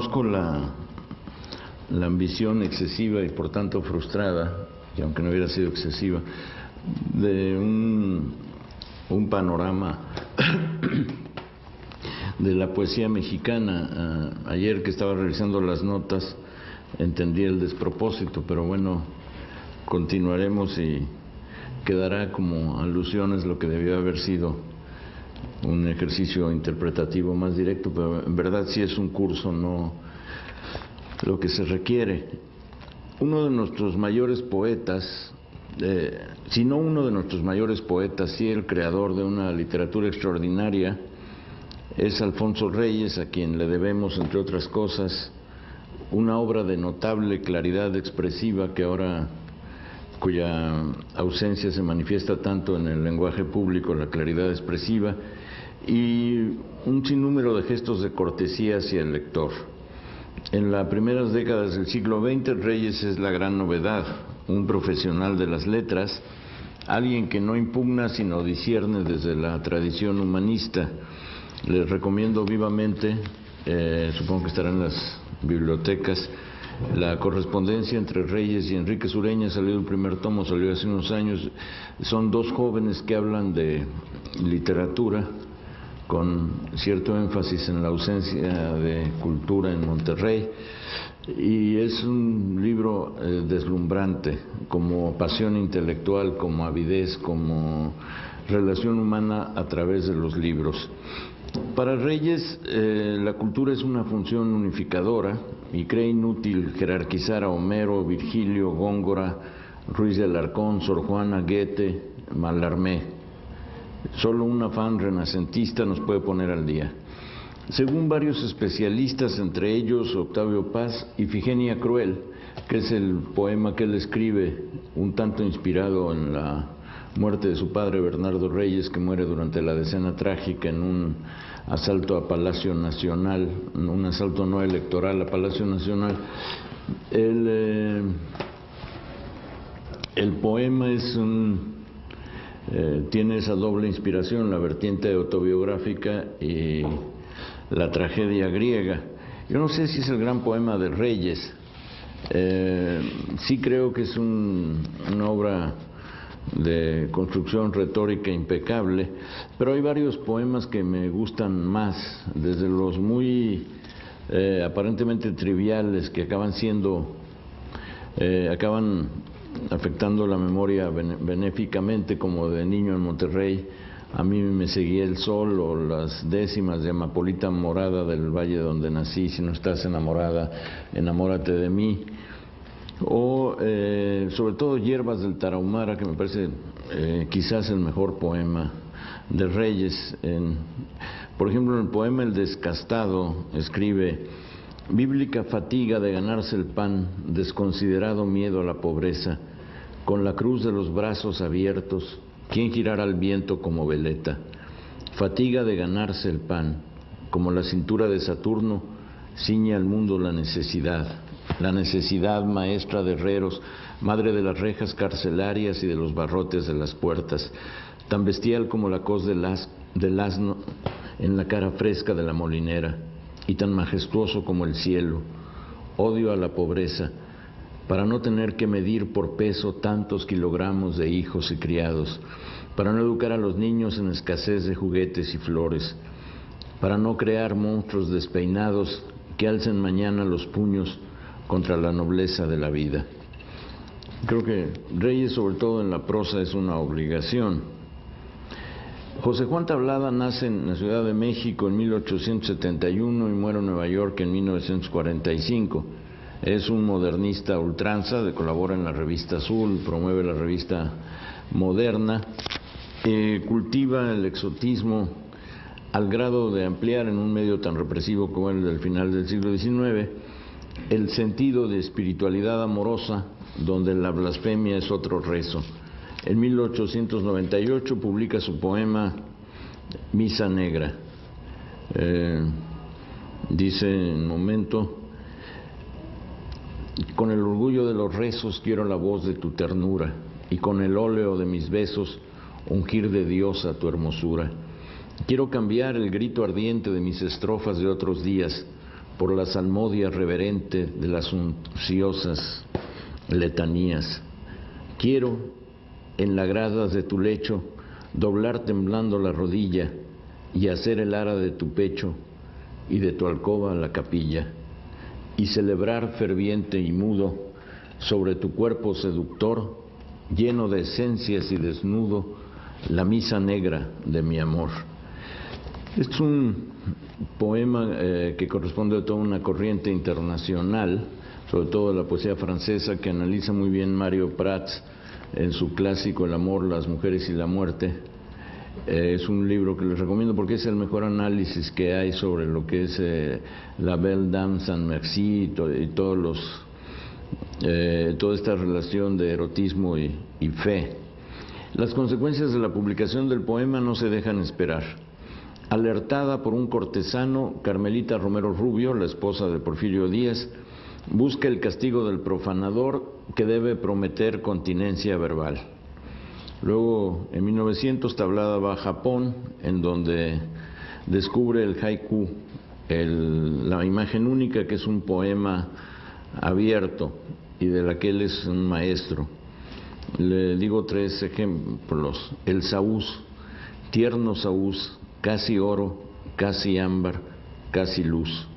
reconozco la ambición excesiva y por tanto frustrada, y aunque no hubiera sido excesiva, de un panorama de la poesía mexicana. Ayer que estaba revisando las notas entendí el despropósito, pero bueno, continuaremos y quedará como alusiones lo que debió haber sido un ejercicio interpretativo más directo, pero en verdad sí es un curso, no lo que se requiere. Uno de nuestros mayores poetas, si no uno de nuestros mayores poetas, sí el creador de una literatura extraordinaria, es Alfonso Reyes, a quien le debemos, entre otras cosas, una obra de notable claridad expresiva cuya ausencia se manifiesta tanto en el lenguaje público, la claridad expresiva, y un sinnúmero de gestos de cortesía hacia el lector. En las primeras décadas del siglo XX, Reyes es la gran novedad, un profesional de las letras, alguien que no impugna sino discierne desde la tradición humanista. Les recomiendo vivamente, supongo que estará en las bibliotecas, la correspondencia entre Reyes y Enrique Sureña. Salió el primer tomo, salió hace unos años. Son dos jóvenes que hablan de literatura con cierto énfasis en la ausencia de cultura en Monterrey, y es un libro deslumbrante, como pasión intelectual, como avidez, como relación humana a través de los libros. Para Reyes, la cultura es una función unificadora y cree inútil jerarquizar a Homero, Virgilio, Góngora, Ruiz de Alarcón, Sor Juana, Goethe, Mallarmé. Solo un afán renacentista nos puede poner al día. Según varios especialistas, entre ellos Octavio Paz, Ifigenia Cruel, que es el poema que él escribe, un tanto inspirado en la muerte de su padre Bernardo Reyes, que muere durante la decena trágica en un asalto a Palacio Nacional, un asalto no electoral a Palacio Nacional. El poema tiene esa doble inspiración, la vertiente autobiográfica y la tragedia griega. Yo no sé si es el gran poema de Reyes, sí creo que es una obra de construcción retórica impecable, pero hay varios poemas que me gustan más, desde los muy aparentemente triviales, que acaban afectando la memoria benéficamente, como de Niño en Monterrey, A mí me seguía el sol, o las décimas de Amapolita Morada del Valle donde nací, si no estás enamorada, enamórate de mí, o sobre todo Hierbas del Tarahumara, que me parece quizás el mejor poema de Reyes. Por ejemplo, en el poema El Descastado escribe: bíblica fatiga de ganarse el pan, desconsiderado miedo a la pobreza, con la cruz de los brazos abiertos, ¿quién girará al viento como veleta? Fatiga de ganarse el pan, como la cintura de Saturno, ciñe al mundo la necesidad maestra de herreros, madre de las rejas carcelarias y de los barrotes de las puertas, tan bestial como la coz del asno en la cara fresca de la molinera, y tan majestuoso como el cielo. Odio a la pobreza, para no tener que medir por peso tantos kilogramos de hijos y criados, para no educar a los niños en escasez de juguetes y flores, para no crear monstruos despeinados que alcen mañana los puños contra la nobleza de la vida. Creo que Reyes, sobre todo en la prosa, es una obligación. José Juan Tablada nace en la Ciudad de México en 1871 y muere en Nueva York en 1945. Es un modernista a ultranza, colabora en la revista Azul, promueve la revista Moderna, cultiva el exotismo al grado de ampliar en un medio tan represivo como el del final del siglo XIX el sentido de espiritualidad amorosa, donde la blasfemia es otro rezo. En 1898 publica su poema Misa Negra. Dice en un momento: con el orgullo de los rezos quiero la voz de tu ternura, y con el óleo de mis besos ungir de diosa tu hermosura. Quiero cambiar el grito ardiente de mis estrofas de otros días por la salmodia reverente de las unciosas letanías. Quiero, en las gradas de tu lecho, doblar temblando la rodilla y hacer el ara de tu pecho y de tu alcoba la capilla, y celebrar ferviente y mudo sobre tu cuerpo seductor, lleno de esencias y desnudo, la misa negra de mi amor. Es un poema que corresponde a toda una corriente internacional, sobre todo la poesía francesa, que analiza muy bien Mario Prats en su clásico El amor, las mujeres y la muerte. Es un libro que les recomiendo porque es el mejor análisis que hay sobre lo que es la Belle Dame Saint-Merci y toda esta relación de erotismo y fe. Las consecuencias de la publicación del poema no se dejan esperar. Alertada por un cortesano, Carmelita Romero Rubio, la esposa de Porfirio Díaz, busca el castigo del profanador que debe prometer continencia verbal. Luego, en 1900, Tablada va a Japón, en donde descubre el haiku, la imagen única, que es un poema abierto y de la que él es un maestro. Le digo 3 ejemplos. El saúz, tierno saúz, casi oro, casi ámbar, casi luz.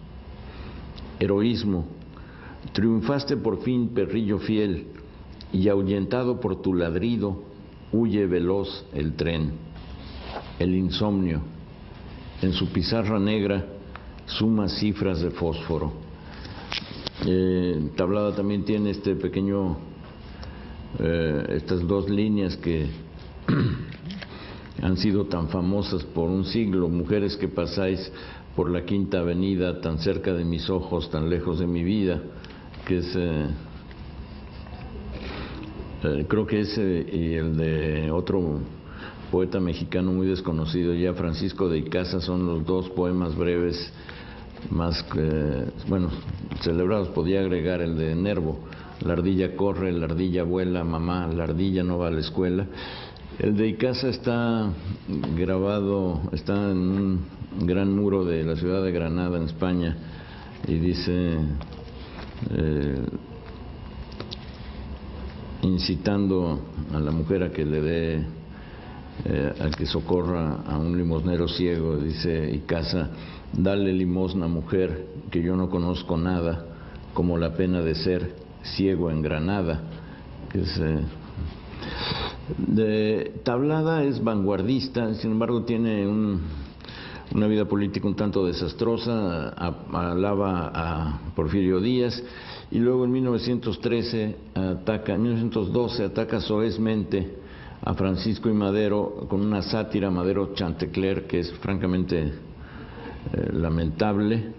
Heroísmo, triunfaste por fin, perrillo fiel, y ahuyentado por tu ladrido, huye veloz el tren. El insomnio, en su pizarra negra, suma cifras de fósforo. Tablada también tiene este pequeño, estas 2 líneas que han sido tan famosas por un siglo: mujeres que pasáis por la Quinta Avenida, tan cerca de mis ojos, tan lejos de mi vida, que es, creo que ese y el de otro poeta mexicano muy desconocido ya, Francisco de Icaza, son los 2 poemas breves más, celebrados. Podía agregar el de Nervo, la ardilla corre, la ardilla vuela, mamá, la ardilla no va a la escuela. El de Icaza está grabado, está en un gran muro de la ciudad de Granada, en España, y dice, incitando a la mujer a que le dé, a que socorra a un limosnero ciego, dice Icaza: dale limosna, mujer, que yo no conozco nada, como la pena de ser ciego en Granada. Que es, Tablada es vanguardista, sin embargo tiene una vida política un tanto desastrosa, alaba a Porfirio Díaz, y luego en 1912 ataca soezmente a Francisco I. Madero con una sátira, Madero Chantecler, que es francamente lamentable,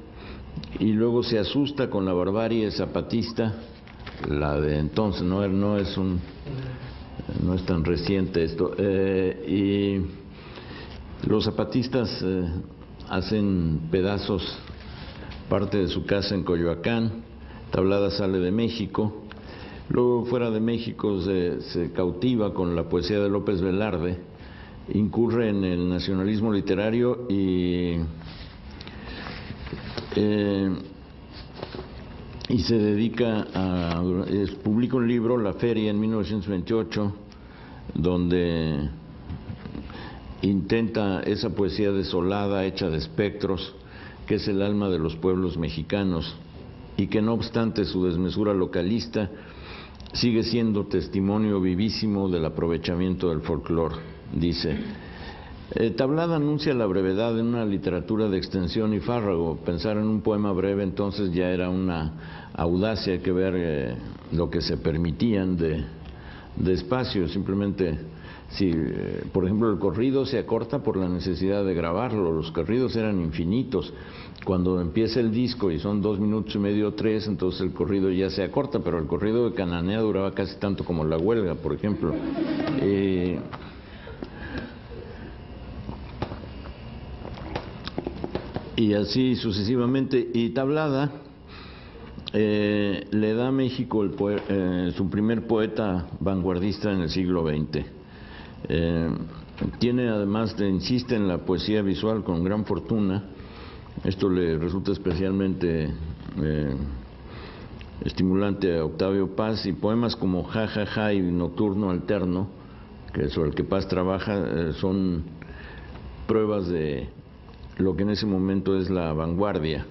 y luego se asusta con la barbarie zapatista, la de entonces, no es tan reciente esto, y los zapatistas hacen pedazos parte de su casa en Coyoacán. Tablada sale de México, luego fuera de México se cautiva con la poesía de López Velarde, incurre en el nacionalismo literario y se dedica publica un libro, La Feria, en 1928, donde intenta esa poesía desolada, hecha de espectros, que es el alma de los pueblos mexicanos, y que no obstante su desmesura localista sigue siendo testimonio vivísimo del aprovechamiento del folclore. Dice: Tablada anuncia la brevedad en una literatura de extensión y fárrago. Pensar en un poema breve entonces ya era una audacia. Hay que ver lo que se permitían de espacio. Simplemente, si por ejemplo el corrido se acorta por la necesidad de grabarlo. Los corridos eran infinitos. Cuando empieza el disco y son 2 minutos y medio, 3, entonces el corrido ya se acorta, pero el corrido de Cananea duraba casi tanto como La Huelga, por ejemplo. Y así sucesivamente. Y Tablada le da a México su primer poeta vanguardista en el siglo XX. Tiene, además, insiste en la poesía visual con gran fortuna. Esto le resulta especialmente estimulante a Octavio Paz, y poemas como Ja, ja, ja y Nocturno Alterno, que sobre el que Paz trabaja, son pruebas de lo que en ese momento es la vanguardia.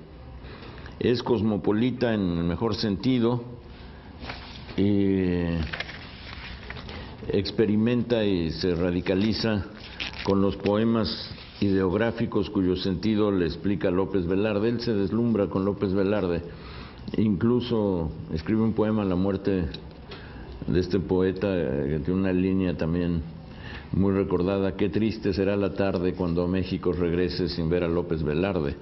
Es cosmopolita en el mejor sentido, y experimenta y se radicaliza con los poemas ideográficos cuyo sentido le explica López Velarde. Él se deslumbra con López Velarde, incluso escribe un poema, La muerte de este poeta, que tiene una línea también muy recordada: qué triste será la tarde cuando a México regrese sin ver a López Velarde,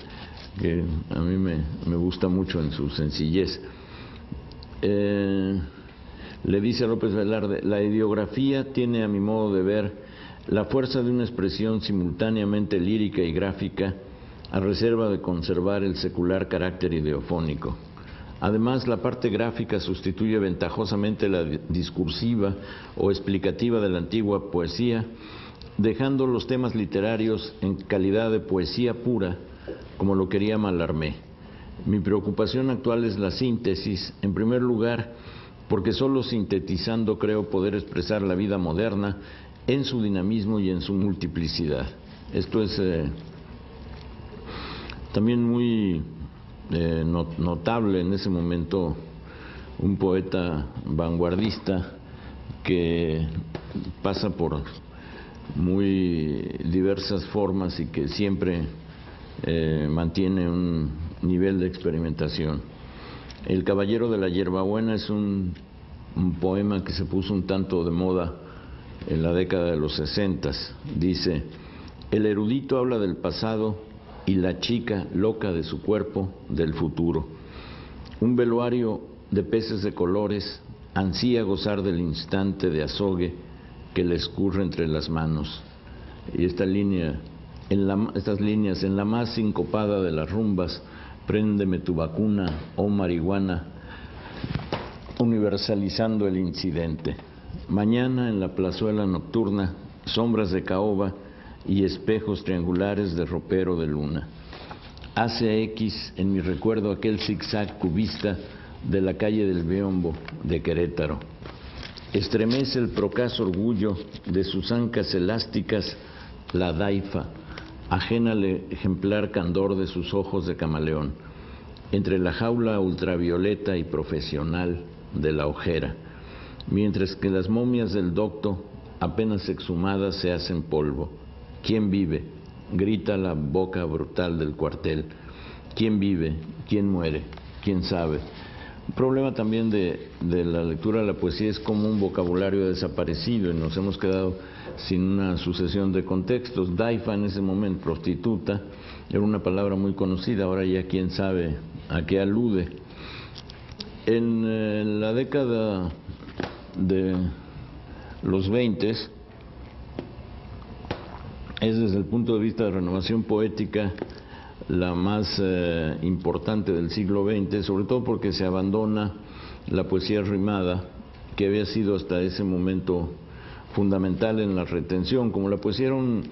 que a mí me gusta mucho en su sencillez. Le dice a López Velarde: la ideografía tiene, a mi modo de ver, la fuerza de una expresión simultáneamente lírica y gráfica, a reserva de conservar el secular carácter ideofónico. Además, la parte gráfica sustituye ventajosamente la discursiva o explicativa de la antigua poesía, dejando los temas literarios en calidad de poesía pura, como lo quería Mallarmé. Mi preocupación actual es la síntesis, en primer lugar, porque solo sintetizando creo poder expresar la vida moderna en su dinamismo y en su multiplicidad. Esto es también muy notable en ese momento, un poeta vanguardista que pasa por muy diversas formas y que siempre mantiene un nivel de experimentación. El Caballero de la Hierbabuena es un poema que se puso un tanto de moda en la década de los 60. Dice: el erudito habla del pasado y la chica, loca de su cuerpo, del futuro. Un veluario de peces de colores ansía gozar del instante de azogue que le escurre entre las manos. Y estas líneas: en la más sincopada de las rumbas, préndeme tu vacuna, oh marihuana, universalizando el incidente. Mañana en la plazuela nocturna, sombras de caoba y espejos triangulares de ropero de luna. Hace X en mi recuerdo aquel zigzag cubista de la calle del Biombo de Querétaro. Estremece el procaz orgullo de sus ancas elásticas la daifa, ajena al ejemplar candor de sus ojos de camaleón, entre la jaula ultravioleta y profesional de la ojera, mientras que las momias del docto, apenas exhumadas, se hacen polvo. ¿Quién vive?, grita la boca brutal del cuartel. ¿Quién vive? ¿Quién muere? ¿Quién sabe? Un problema también de la lectura de la poesía es como un vocabulario desaparecido, y nos hemos quedado sin una sucesión de contextos. Daifa, en ese momento, prostituta, era una palabra muy conocida, ahora ya quién sabe a qué alude. En la década de los 20, es desde el punto de vista de renovación poética la más importante del siglo XX, sobre todo porque se abandona la poesía rimada, que había sido hasta ese momento fundamental en la retención. Como la poesía era un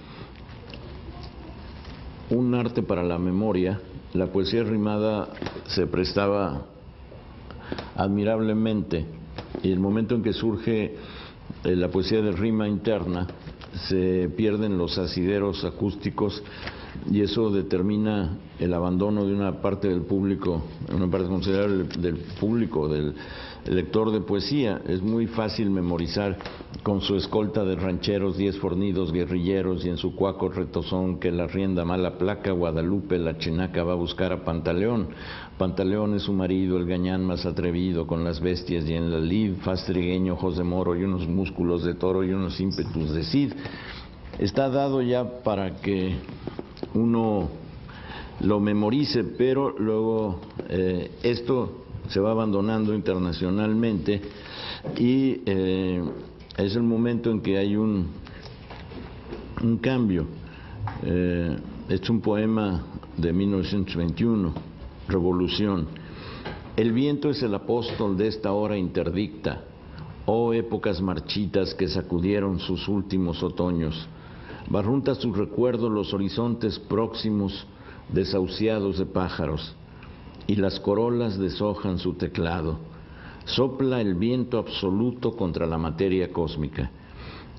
arte para la memoria, la poesía rimada se prestaba admirablemente, y el momento en que surge la poesía de rima interna, se pierden los asideros acústicos, y eso determina el abandono de una parte del público, una parte considerable del público, del lector de poesía. Es muy fácil memorizar con su escolta de rancheros 10 fornidos guerrilleros, y en su cuaco retozón que la rienda mala placa, Guadalupe la chinaca va a buscar a Pantaleón. Pantaleón es su marido, el gañán más atrevido, con las bestias y en la lid, fastrigueño, ojos de moro y unos músculos de toro y unos ímpetus de cid. Está dado ya para que uno lo memorice, pero luego esto se va abandonando internacionalmente, y es el momento en que hay un cambio. Es un poema de 1921, Revolución. El viento es el apóstol de esta hora interdicta, oh épocas marchitas que sacudieron sus últimos otoños. Barrunta sus recuerdos los horizontes próximos desahuciados de pájaros, y las corolas deshojan su teclado. Sopla el viento absoluto contra la materia cósmica.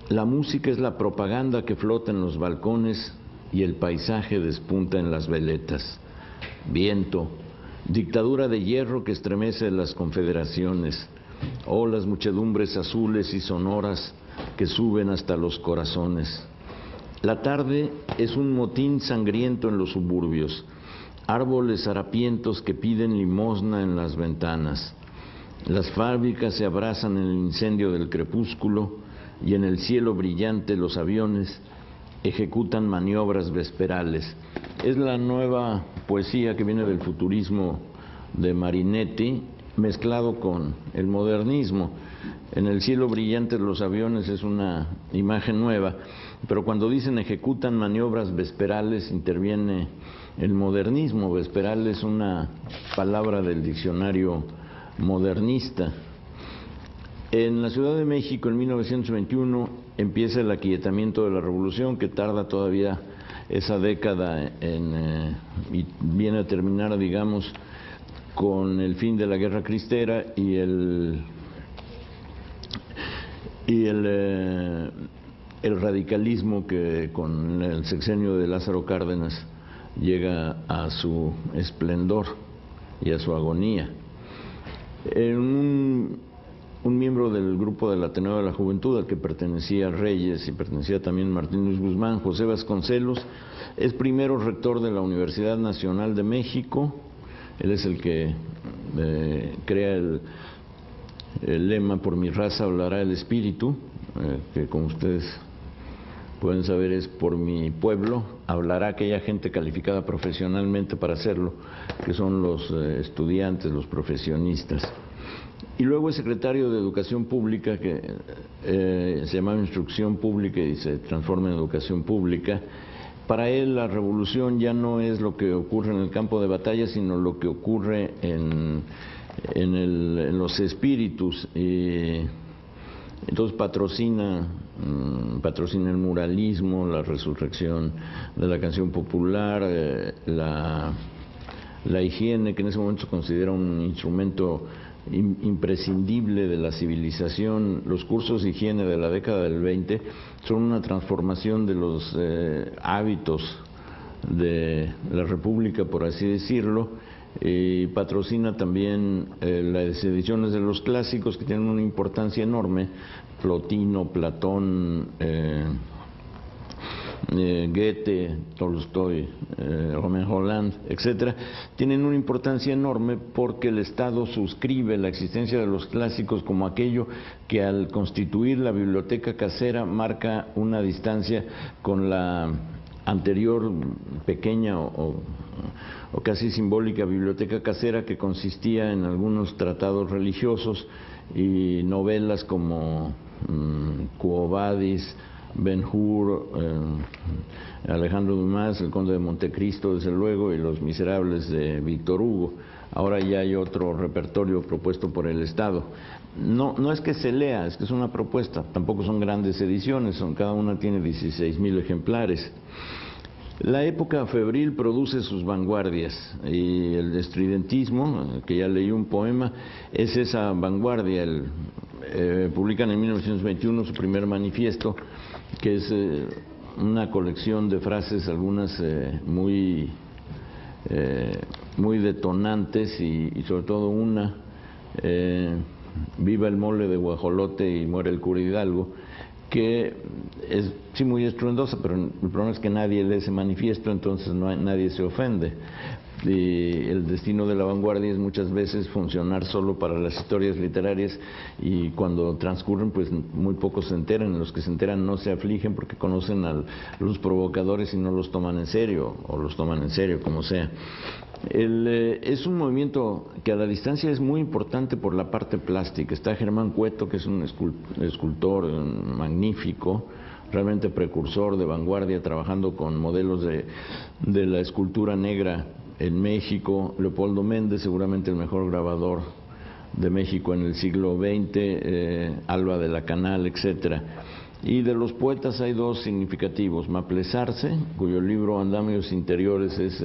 La música es la propaganda que flota en los balcones y el paisaje despunta en las veletas. Viento, dictadura de hierro que estremece las confederaciones. Oh, las muchedumbres azules y sonoras que suben hasta los corazones. La tarde es un motín sangriento en los suburbios. Árboles harapientos que piden limosna en las ventanas. Las fábricas se abrazan en el incendio del crepúsculo y en el cielo brillante los aviones ejecutan maniobras vesperales. Es la nueva poesía que viene del futurismo de Marinetti, mezclado con el modernismo. En el cielo brillante los aviones es una imagen nueva, pero cuando dicen ejecutan maniobras vesperales interviene el modernismo. Vesperal es una palabra del diccionario modernista. En la Ciudad de México, en 1921, empieza el aquietamiento de la revolución, que tarda todavía esa década y viene a terminar, digamos, con el fin de la Guerra Cristera y el radicalismo que con el sexenio de Lázaro Cárdenas llega a su esplendor y a su agonía. Un miembro del grupo del Ateneo de la Juventud, al que pertenecía Reyes y pertenecía también Martín Luis Guzmán, José Vasconcelos, es primero rector de la Universidad Nacional de México. Él es el que crea el lema "Por mi raza hablará el espíritu", que como ustedes pueden saber es "por mi pueblo hablará aquella gente calificada profesionalmente para hacerlo", que son los estudiantes, los profesionistas. Y luego es secretario de Educación Pública, que se llamaba Instrucción Pública y se transforma en Educación Pública. Para él la revolución ya no es lo que ocurre en el campo de batalla, sino lo que ocurre en los espíritus. Entonces patrocina el muralismo, la resurrección de la canción popular, la higiene, que en ese momento se considera un instrumento imprescindible de la civilización. Los cursos de higiene de la década del 20 son una transformación de los hábitos de la República, por así decirlo, y patrocina también las ediciones de los clásicos, que tienen una importancia enorme. Plotino, Platón, Goethe, Tolstoy, Romain Rolland, etcétera, tienen una importancia enorme porque el Estado suscribe la existencia de los clásicos como aquello que al constituir la biblioteca casera marca una distancia con la anterior pequeña o casi simbólica biblioteca casera, que consistía en algunos tratados religiosos y novelas como Quo Vadis, Ben-Hur, Alejandro Dumas, El Conde de Montecristo, desde luego, y Los Miserables de Víctor Hugo. Ahora ya hay otro repertorio propuesto por el Estado. No es que se lea, es que es una propuesta. Tampoco son grandes ediciones, cada una tiene 16,000 ejemplares. La época febril produce sus vanguardias, y el estridentismo, que ya leí un poema, es esa vanguardia. Publican en 1921 su primer manifiesto, que es una colección de frases, algunas muy detonantes, y sobre todo una, "Viva el mole de guajolote y muere el cura Hidalgo", que es sí muy estruendosa, pero el problema es que nadie lee ese manifiesto, entonces nadie se ofende. Y el destino de la vanguardia es muchas veces funcionar solo para las historias literarias, y cuando transcurren pues muy pocos se enteran. Los que se enteran no se afligen porque conocen a los provocadores y no los toman en serio, o los toman en serio, como sea. Es un movimiento que a la distancia es muy importante por la parte plástica. Está Germán Cueto, que es un escultor magnífico, realmente precursor de vanguardia, trabajando con modelos de la escultura negra en México. Leopoldo Méndez, seguramente el mejor grabador de México en el siglo XX, Alba de la Canal, etcétera. Y de los poetas hay dos significativos: Maplesarse, cuyo libro Andamios Interiores es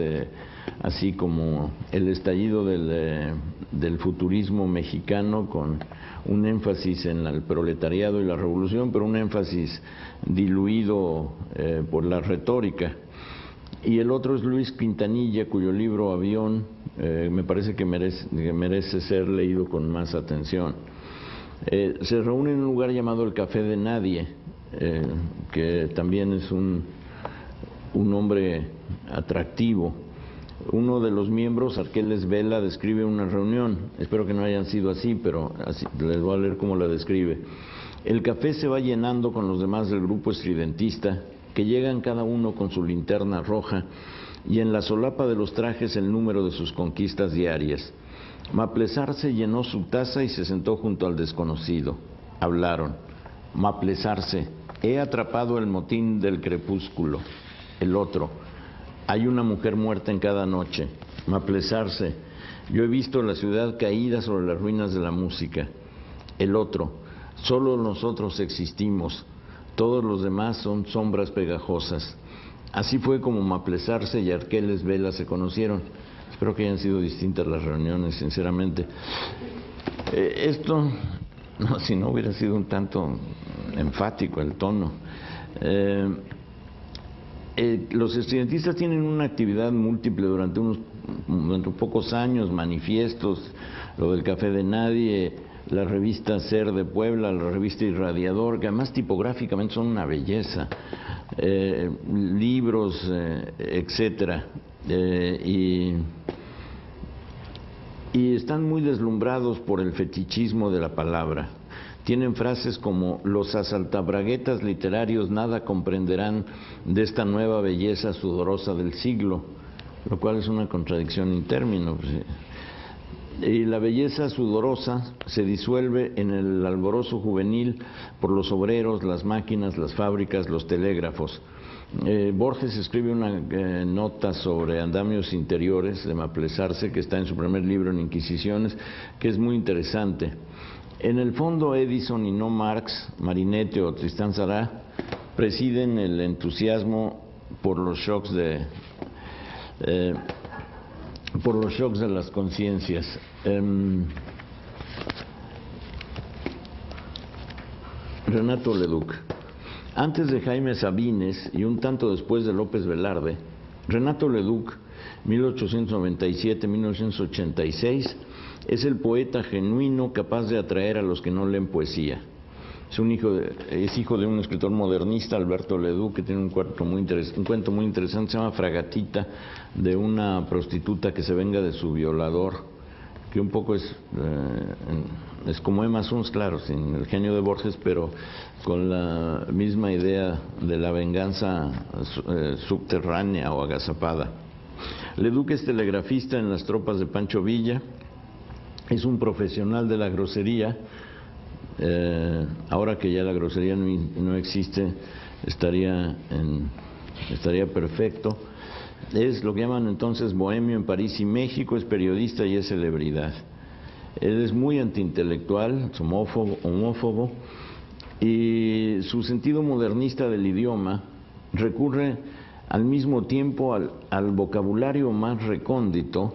así como el estallido del futurismo mexicano, con un énfasis en el proletariado y la revolución, pero un énfasis diluido por la retórica. Y el otro es Luis Quintanilla, cuyo libro Avión me parece que merece ser leído con más atención. Se reúne en un lugar llamado el Café de Nadie, que también es un hombre atractivo. Uno de los miembros, Arqueles Vela, describe una reunión. Espero que no hayan sido así, pero así, les voy a leer cómo la describe. El café se va llenando con los demás del grupo estridentista, que llegan cada uno con su linterna roja y en la solapa de los trajes el número de sus conquistas diarias. Maplesarse llenó su taza y se sentó junto al desconocido. Hablaron. Maplesarse: he atrapado el motín del crepúsculo. El otro: hay una mujer muerta en cada noche. Maplesarse: yo he visto la ciudad caída sobre las ruinas de la música. El otro: solo nosotros existimos, todos los demás son sombras pegajosas. Así fue como Maplesarse y Arqueles Vela se conocieron. Espero que hayan sido distintas las reuniones, sinceramente. Esto, no, si no hubiera sido un tanto enfático el tono. Los estudiantistas tienen una actividad múltiple durante pocos años: manifiestos, lo del Café de Nadie, la revista Ser de Puebla, la revista Irradiador, que además tipográficamente son una belleza, libros, etcétera, y están muy deslumbrados por el fetichismo de la palabra. Tienen frases como: los asaltabraguetas literarios nada comprenderán de esta nueva belleza sudorosa del siglo, lo cual es una contradicción en términos. Y la belleza sudorosa se disuelve en el alborozo juvenil por los obreros, las máquinas, las fábricas, los telégrafos. Borges escribe una nota sobre Andamios Interiores de Maplesarse, que está en su primer libro, en Inquisiciones, que es muy interesante. En el fondo, Edison y no Marx, Marinetti o Tristán Tzara presiden el entusiasmo por los shocks de las conciencias. Renato Leduc. Antes de Jaime Sabines y un tanto después de López Velarde, Renato Leduc, 1827-1986, es el poeta genuino capaz de atraer a los que no leen poesía. Es hijo de un escritor modernista, Alberto Leduc, que tiene un cuento muy interesante, se llama Fragatita, de una prostituta que se venga de su violador, que un poco es como Emma Suns, claro, sin el genio de Borges, pero con la misma idea de la venganza subterránea o agazapada. Leduc es telegrafista en las tropas de Pancho Villa, es un profesional de la grosería. Ahora que ya la grosería no existe, estaría perfecto. Es lo que llaman entonces bohemio en París y México, es periodista y es celebridad. Él es muy antiintelectual, es homófobo, y su sentido modernista del idioma recurre al mismo tiempo al vocabulario más recóndito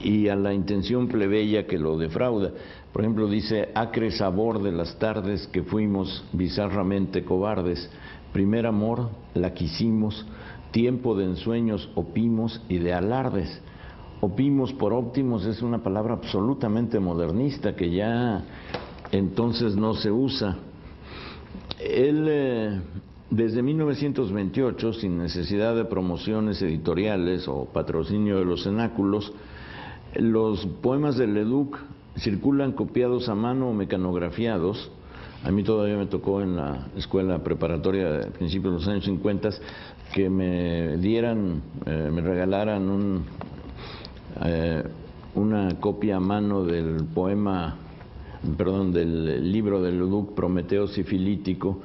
y a la intención plebeya que lo defrauda. Por ejemplo, dice: acre sabor de las tardes que fuimos bizarramente cobardes, primer amor la quisimos, tiempo de ensueños opimos y de alardes. Opimos por óptimos es una palabra absolutamente modernista que ya entonces no se usa. Él desde 1928, sin necesidad de promociones editoriales o patrocinio de los cenáculos, los poemas de Leduc circulan copiados a mano o mecanografiados. A mí todavía me tocó en la escuela preparatoria de principios de los años 50 que me regalaran una copia a mano del del libro de Leduc, Prometeo Sifilítico,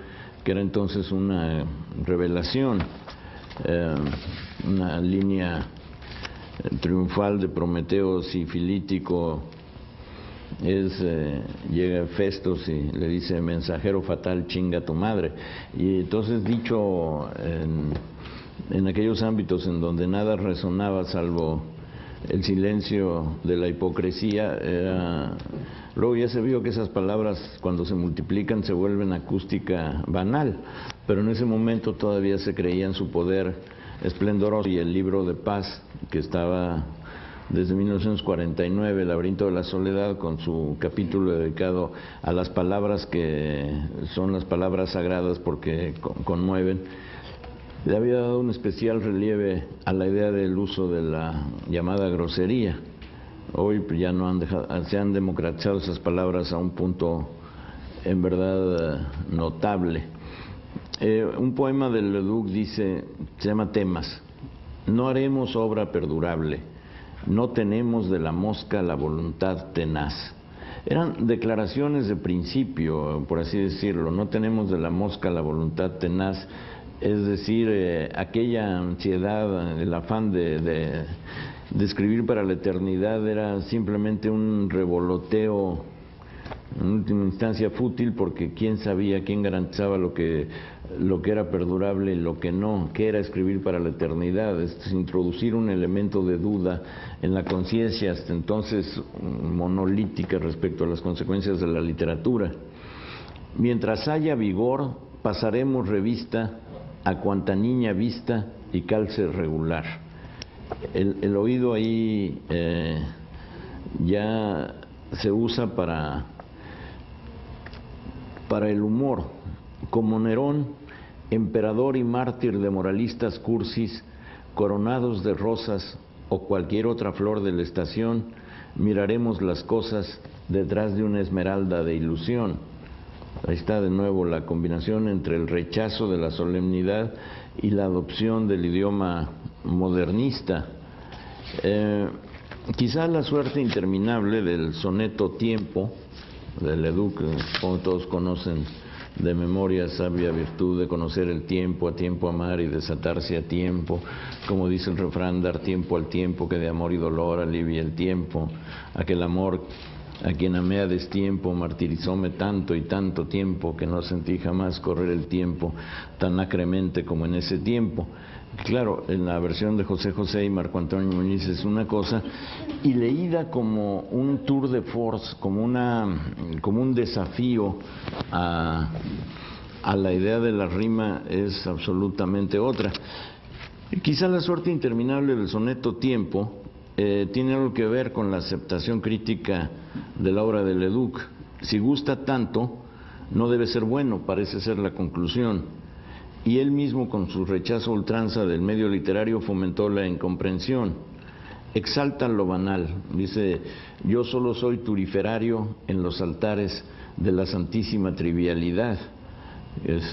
que era entonces una revelación, una línea triunfal de Prometeo Sifilítico llega Festos y le dice: mensajero fatal, chinga tu madre. Y entonces, dicho en aquellos ámbitos en donde nada resonaba salvo el silencio de la hipocresía, luego ya se vio que esas palabras, cuando se multiplican, se vuelven acústica banal, pero en ese momento todavía se creía en su poder esplendoroso. Y el libro de paz, que estaba desde 1949, El laberinto de la soledad, con su capítulo dedicado a las palabras que son las palabras sagradas porque conmueven, le había dado un especial relieve a la idea del uso de la llamada grosería. Hoy ya no han dejado, se han democratizado esas palabras a un punto en verdad notable. Un poema de Leduc se llama Temas. No haremos obra perdurable, no tenemos de la mosca la voluntad tenaz. Eran declaraciones de principio, por así decirlo. No tenemos de la mosca la voluntad tenaz, es decir, aquella ansiedad, el afán de escribir para la eternidad era simplemente un revoloteo, en última instancia fútil, porque quién sabía, quién garantizaba lo que era perdurable y lo que no, qué era escribir para la eternidad. Es introducir un elemento de duda en la conciencia, hasta entonces monolítica respecto a las consecuencias de la literatura. Mientras haya vigor, pasaremos revista a cuanta niña vista y calce regular. El oído ahí ya se usa para el humor. Como Nerón, emperador y mártir de moralistas cursis, coronados de rosas o cualquier otra flor de la estación, miraremos las cosas detrás de una esmeralda de ilusión. Ahí está de nuevo la combinación entre el rechazo de la solemnidad y la adopción del idioma modernista. Quizá la suerte interminable del soneto Tiempo, de Leduc, como todos conocen de memoria, sabia virtud de conocer el tiempo, a tiempo amar y desatarse a tiempo, como dice el refrán, dar tiempo al tiempo, que de amor y dolor alivia el tiempo, aquel amor a quien amé a destiempo, martirizóme tanto y tanto tiempo, que no sentí jamás correr el tiempo tan acremente como en ese tiempo. Claro, en la versión de José José y Marco Antonio Muñiz es una cosa, y leída como un tour de force, como un desafío a la idea de la rima, es absolutamente otra. Quizá la suerte interminable del soneto Tiempo tiene algo que ver con la aceptación crítica de la obra de Leduc. Si gusta tanto, no debe ser bueno, parece ser la conclusión. Y él mismo, con su rechazo a ultranza del medio literario, fomentó la incomprensión. Exaltan lo banal. Dice: yo solo soy turiferario en los altares de la santísima trivialidad. Es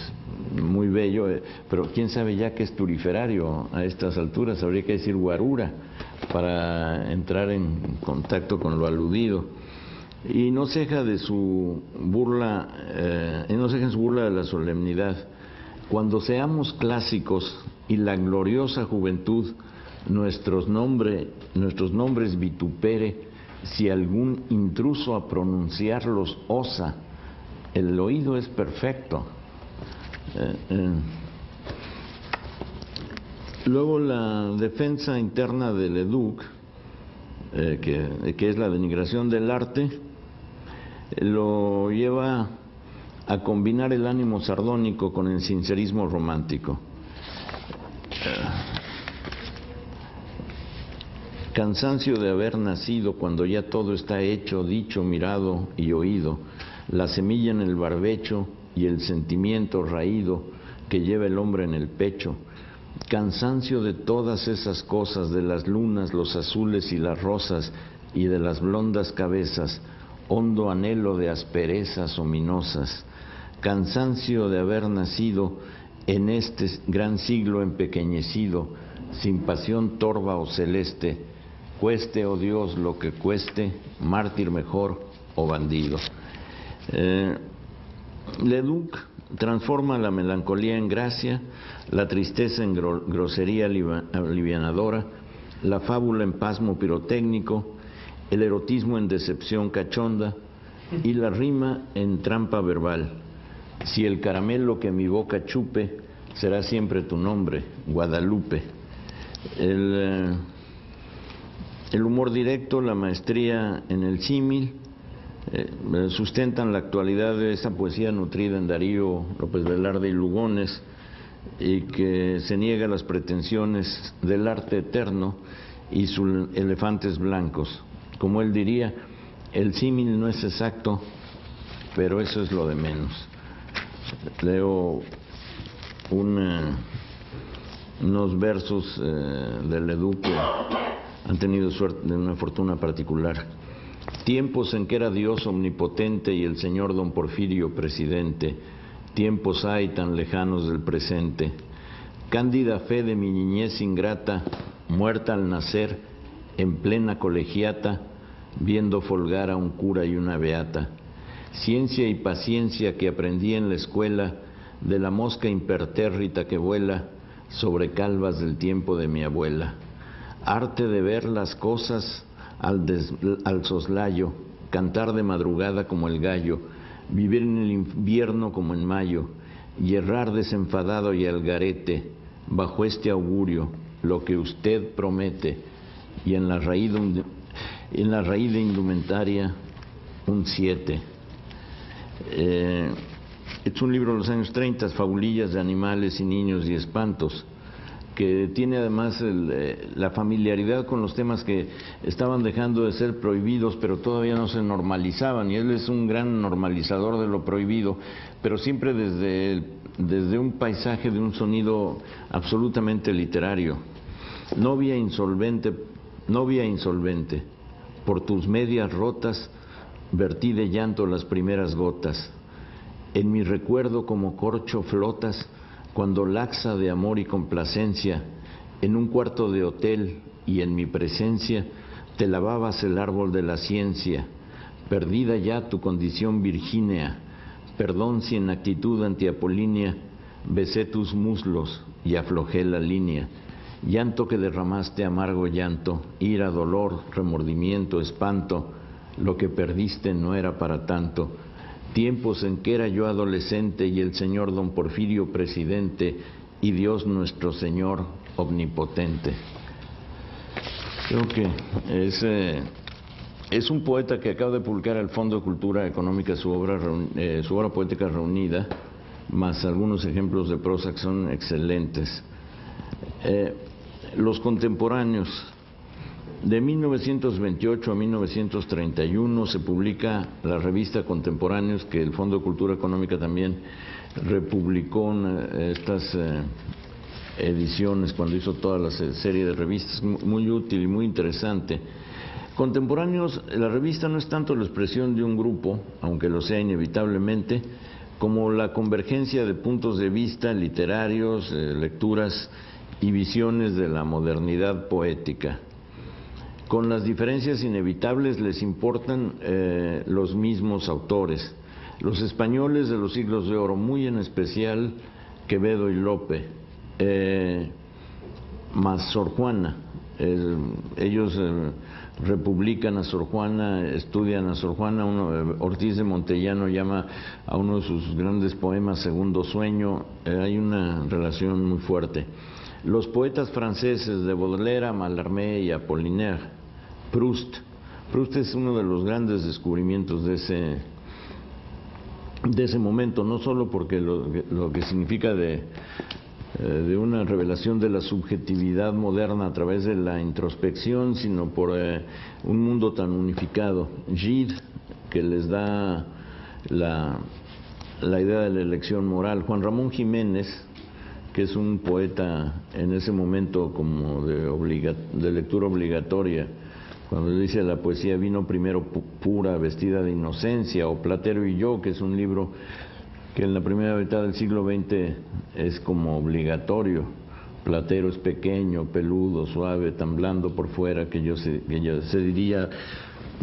muy bello, pero quién sabe ya qué es turiferario a estas alturas. Habría que decir guarura para entrar en contacto con lo aludido. Y no ceja de su burla, no ceja en su burla de la solemnidad. Cuando seamos clásicos y la gloriosa juventud nuestros nombres vitupere, si algún intruso a pronunciarlos osa, el oído es perfecto. Luego la defensa interna de Leduc, que es la denigración del arte, lo lleva a combinar el ánimo sardónico con el sincerismo romántico. Cansancio de haber nacido cuando ya todo está hecho, dicho, mirado y oído, la semilla en el barbecho y el sentimiento raído que lleva el hombre en el pecho. Cansancio de todas esas cosas, de las lunas, los azules y las rosas, y de las blondas cabezas, hondo anhelo de asperezas ominosas. Cansancio de haber nacido en este gran siglo empequeñecido, sin pasión torva o celeste, cueste, oh Dios, lo que cueste, mártir mejor o bandido. Leduc transforma la melancolía en gracia, la tristeza en grosería alivianadora, la fábula en pasmo pirotécnico, el erotismo en decepción cachonda y la rima en trampa verbal. Si el caramelo que mi boca chupe será siempre tu nombre, Guadalupe. El humor directo, la maestría en el símil, sustentan la actualidad de esa poesía nutrida en Darío López Velarde y Lugones, y que se niega a las pretensiones del arte eterno y sus elefantes blancos. Como él diría, el símil no es exacto, pero eso es lo de menos. Leo unos versos de Ledoux que han tenido suerte de una fortuna particular. Tiempos en que era Dios omnipotente y el señor don Porfirio presidente, tiempos hay tan lejanos del presente. Cándida fe de mi niñez ingrata, muerta al nacer, en plena colegiata, viendo folgar a un cura y una beata. Ciencia y paciencia que aprendí en la escuela, de la mosca impertérrita que vuela sobre calvas del tiempo de mi abuela. Arte de ver las cosas al soslayo, cantar de madrugada como el gallo, vivir en el invierno como en mayo, y errar desenfadado y al garete, bajo este augurio, lo que usted promete, y en la raíz de indumentaria, un 7. Es un libro de los años 30, Fabulillas de animales y niños y espantos, que tiene además la familiaridad con los temas que estaban dejando de ser prohibidos, pero todavía no se normalizaban, y él es un gran normalizador de lo prohibido, pero siempre desde un paisaje de un sonido absolutamente literario. Novia insolvente, por tus medias rotas vertí de llanto las primeras gotas. En mi recuerdo como corcho flotas, cuando laxa de amor y complacencia, en un cuarto de hotel y en mi presencia, te lavabas el árbol de la ciencia, perdida ya tu condición virgínea, perdón si en actitud antiapolínea besé tus muslos y aflojé la línea, llanto que derramaste amargo llanto, ira, dolor, remordimiento, espanto, lo que perdiste no era para tanto. Tiempos en que era yo adolescente y el señor don Porfirio presidente y Dios nuestro Señor omnipotente. Creo que es un poeta que acaba de publicar el Fondo de Cultura Económica su obra poética reunida, más algunos ejemplos de prosa que son excelentes. Los contemporáneos. De 1928 a 1931 se publica la revista Contemporáneos, que el Fondo de Cultura Económica también republicó estas ediciones cuando hizo toda la serie de revistas, muy útil y muy interesante. Contemporáneos, la revista no es tanto la expresión de un grupo, aunque lo sea inevitablemente, como la convergencia de puntos de vista literarios, lecturas y visiones de la modernidad poética. Con las diferencias inevitables les importan los mismos autores, los españoles de los siglos de oro, muy en especial Quevedo y Lope, más Sor Juana. Ellos republican a Sor Juana, estudian a Sor Juana. Ortiz de Montellano llama a uno de sus grandes poemas Segundo Sueño. Hay una relación muy fuerte. Los poetas franceses de Baudelaire, Mallarmé y Apollinaire. Proust es uno de los grandes descubrimientos de ese momento, no solo porque lo que significa de una revelación de la subjetividad moderna a través de la introspección, sino por un mundo tan unificado. Gide, que les da la idea de la elección moral. Juan Ramón Jiménez, que es un poeta en ese momento como de lectura obligatoria, cuando dice la poesía vino primero pura, vestida de inocencia, o Platero y yo, que es un libro que en la primera mitad del siglo XX es como obligatorio. Platero es pequeño, peludo, suave, tan blando por fuera que se diría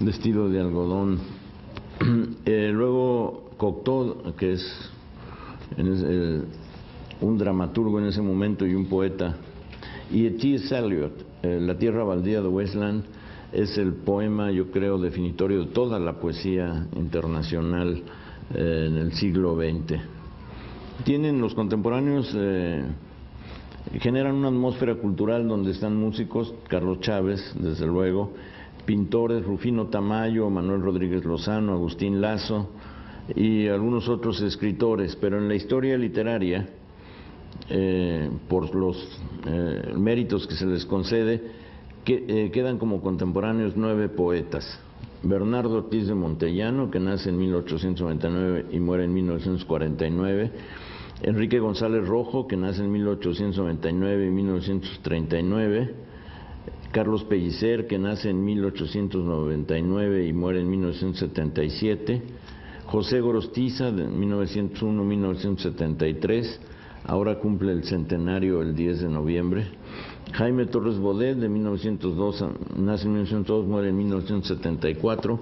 vestido de algodón. Luego Cocteau, que es un dramaturgo en ese momento y un poeta, y T.S. Eliot, La tierra baldía de Wasteland, es el poema, yo creo, definitorio de toda la poesía internacional en el siglo XX. Tienen los contemporáneos, generan una atmósfera cultural donde están músicos, Carlos Chávez, desde luego, pintores, Rufino Tamayo, Manuel Rodríguez Lozano, Agustín Lazo y algunos otros escritores, pero en la historia literaria, por los méritos que se les concede, quedan como contemporáneos 9 poetas. Bernardo Ortiz de Montellano, que nace en 1899 y muere en 1949. Enrique González Rojo, que nace en 1899 y 1939. Carlos Pellicer, que nace en 1899 y muere en 1977. José Gorostiza, de 1901-1973, ahora cumple el centenario el 10 de noviembre. Jaime Torres Bodet, de 1902, nace en 1902, muere en 1974.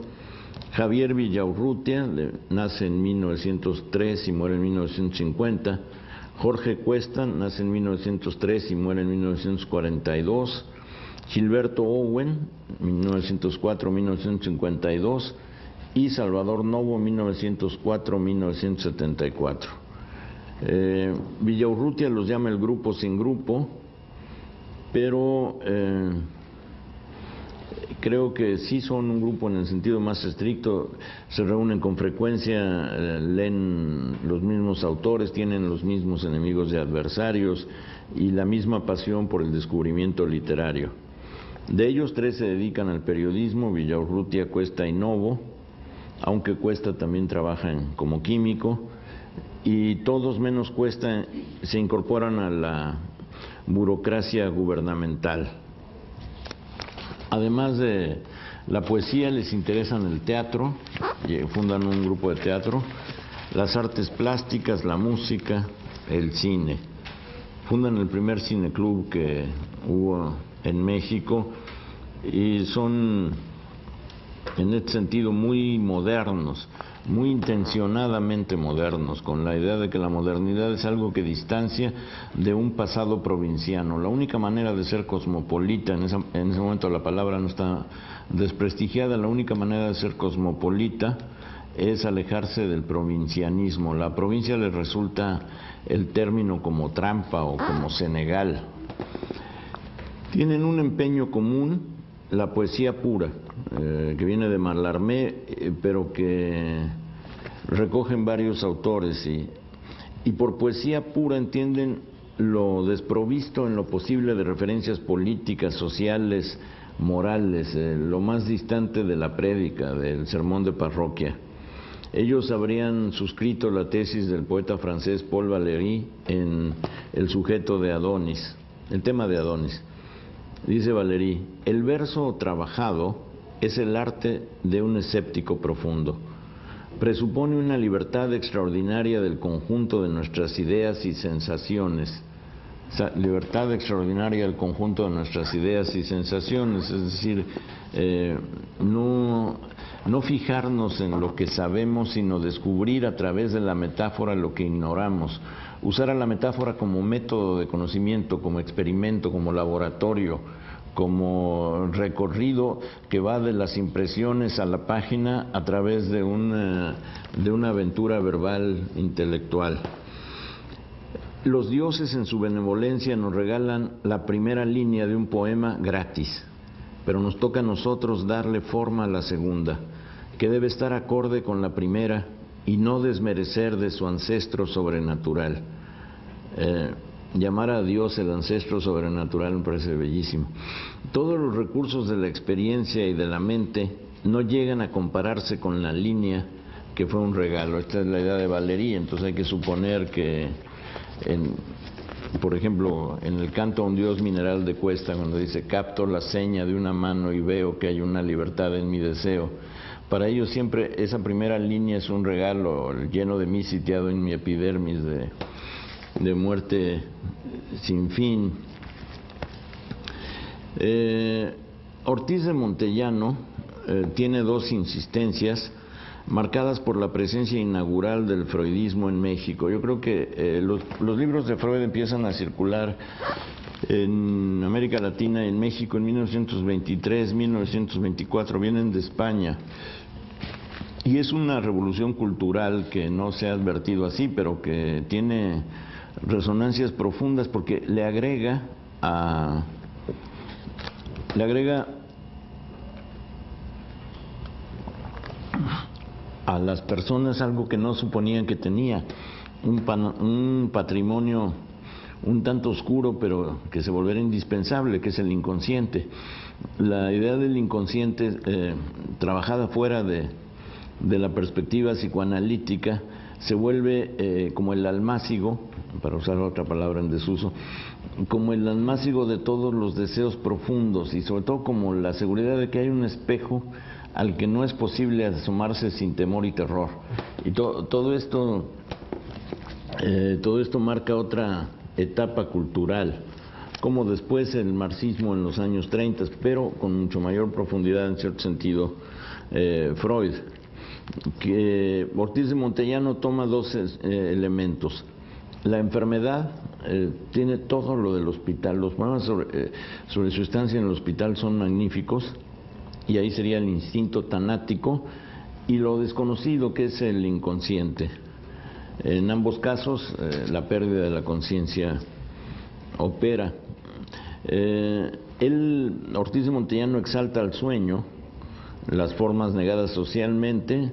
Javier Villaurrutia, nace en 1903 y muere en 1950. Jorge Cuesta, nace en 1903 y muere en 1942. Gilberto Owen, 1904-1952. Y Salvador Novo, 1904-1974. Villaurrutia los llama el grupo sin grupo, pero creo que sí son un grupo en el sentido más estricto, se reúnen con frecuencia, leen los mismos autores, tienen los mismos enemigos y adversarios y la misma pasión por el descubrimiento literario. De ellos 3 se dedican al periodismo, Villaurrutia, Cuesta y Novo, aunque Cuesta también trabaja como químico, y todos menos Cuesta se incorporan a la burocracia gubernamental. Además de la poesía, les interesan el teatro, fundan un grupo de teatro, las artes plásticas, la música, el cine. Fundan el primer cineclub que hubo en México y son en este sentido muy modernos, muy intencionadamente modernos, con la idea de que la modernidad es algo que distancia de un pasado provinciano. La única manera de ser cosmopolita, en ese momento la palabra no está desprestigiada, la única manera de ser cosmopolita es alejarse del provincianismo. La provincia les resulta el término como trampa o como Senegal. Tienen un empeño común, la poesía pura, que viene de Mallarmé, pero que recogen varios autores, y por poesía pura entienden lo desprovisto en lo posible de referencias políticas, sociales, morales, lo más distante de la prédica, del sermón de parroquia. Ellos habrían suscrito la tesis del poeta francés Paul Valéry en el sujeto de Adonis, el tema de Adonis. Dice Valéry: el verso trabajado es el arte de un escéptico profundo. Presupone una libertad extraordinaria del conjunto de nuestras ideas y sensaciones. O sea, libertad extraordinaria del conjunto de nuestras ideas y sensaciones, es decir, no fijarnos en lo que sabemos, sino descubrir a través de la metáfora lo que ignoramos. Usar a la metáfora como método de conocimiento, como experimento, como laboratorio, como recorrido que va de las impresiones a la página a través de una aventura verbal intelectual. Los dioses en su benevolencia nos regalan la primera línea de un poema gratis, pero nos toca a nosotros darle forma a la segunda, que debe estar acorde con la primera y no desmerecer de su ancestro sobrenatural. Llamar a Dios el ancestro sobrenatural me parece bellísimo. Todos los recursos de la experiencia y de la mente no llegan a compararse con la línea que fue un regalo. Esta es la idea de Valéry. Entonces hay que suponer que, por ejemplo, en el canto a un dios mineral de Cuesta, cuando dice: capto la seña de una mano y veo que hay una libertad en mi deseo. Para ellos siempre esa primera línea es un regalo, lleno de mí sitiado en mi epidermis de muerte sin fin. Ortiz de Montellano tiene 2 insistencias marcadas por la presencia inaugural del freudismo en México. Yo creo que los libros de Freud empiezan a circular en América Latina y en México en 1923, 1924, vienen de España. Y es una revolución cultural que no se ha advertido así, pero que tiene resonancias profundas porque le agrega a las personas algo que no suponían que tenía, un patrimonio un tanto oscuro, pero que se volverá indispensable, que es el inconsciente. La idea del inconsciente, trabajada fuera de la perspectiva psicoanalítica, se vuelve como el almácigo, para usar otra palabra en desuso, como el almácigo de todos los deseos profundos, y sobre todo como la seguridad de que hay un espejo al que no es posible asomarse sin temor y terror. Y todo esto marca otra etapa cultural, como después el marxismo en los años 30, pero con mucho mayor profundidad, en cierto sentido, Freud. Que Ortiz de Montellano toma dos elementos. La enfermedad tiene todo lo del hospital. Los poemas sobre su estancia en el hospital son magníficos, y ahí sería el instinto tanático y lo desconocido, que es el inconsciente. En ambos casos la pérdida de la conciencia opera. Ortiz de Montellano exalta el sueño, las formas negadas socialmente,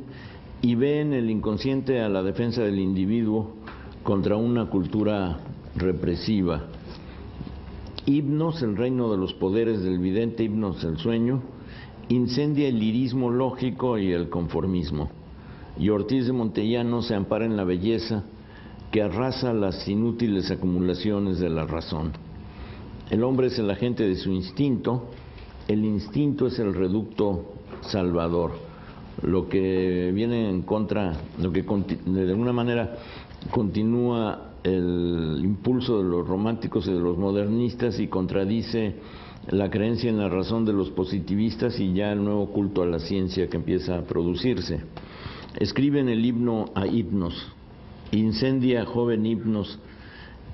y ve en el inconsciente a la defensa del individuo contra una cultura represiva. Hipnos, el reino de los poderes del vidente, Hipnos, el sueño, incendia el lirismo lógico y el conformismo. Y Ortiz de Montellano se ampara en la belleza que arrasa las inútiles acumulaciones de la razón. El hombre es el agente de su instinto, el instinto es el reducto salvador, lo que viene en contra, lo que de alguna manera continúa el impulso de los románticos y de los modernistas y contradice la creencia en la razón de los positivistas y ya el nuevo culto a la ciencia que empieza a producirse. Escribe en el himno a Hipnos: incendia, joven Hipnos,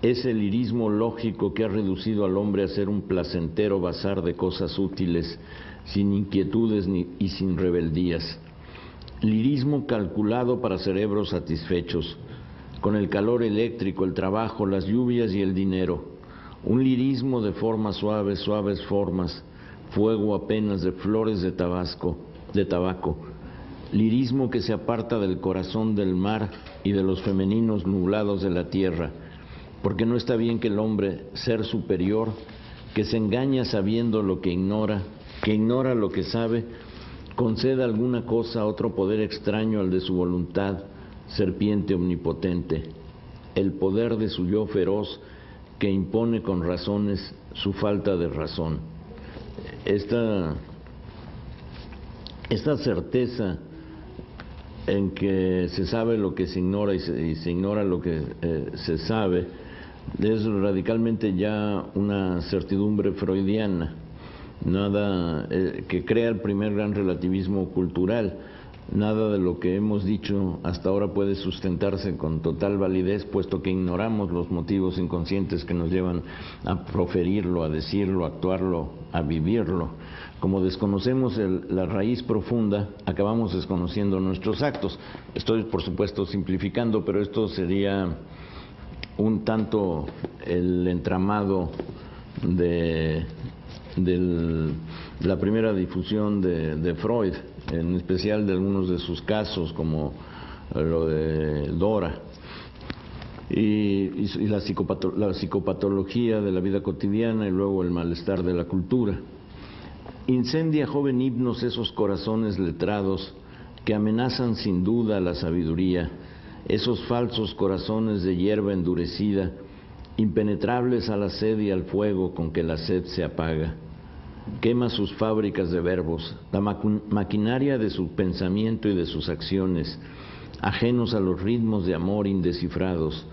es el lirismo lógico que ha reducido al hombre a ser un placentero bazar de cosas útiles, sin inquietudes y sin rebeldías. Lirismo calculado para cerebros satisfechos, con el calor eléctrico, el trabajo, las lluvias y el dinero. Un lirismo de formas suaves, suaves formas, fuego apenas de flores de tabaco. Lirismo que se aparta del corazón del mar y de los femeninos nublados de la tierra, porque no está bien que el hombre, ser superior, que se engaña sabiendo lo que ignora lo que sabe, conceda alguna cosa a otro poder extraño al de su voluntad, serpiente omnipotente, el poder de su yo feroz que impone con razones su falta de razón. Esta certeza en que se sabe lo que se ignora y se ignora lo que se sabe es radicalmente ya una certidumbre freudiana, nada que crea el primer gran relativismo cultural. Nada de lo que hemos dicho hasta ahora puede sustentarse con total validez, puesto que ignoramos los motivos inconscientes que nos llevan a proferirlo, a decirlo, a actuarlo, a vivirlo. Como desconocemos la raíz profunda, acabamos desconociendo nuestros actos. Estoy, por supuesto, simplificando, pero esto sería un tanto el entramado de la primera difusión de Freud, en especial de algunos de sus casos, como lo de Dora, y la psicopatología de la vida cotidiana, y luego el malestar de la cultura. Incendia, joven Hipnos, esos corazones letrados que amenazan sin duda la sabiduría, esos falsos corazones de hierba endurecida, impenetrables a la sed y al fuego con que la sed se apaga. Quema sus fábricas de verbos, la maquinaria de su pensamiento y de sus acciones, ajenos a los ritmos de amor indescifrados.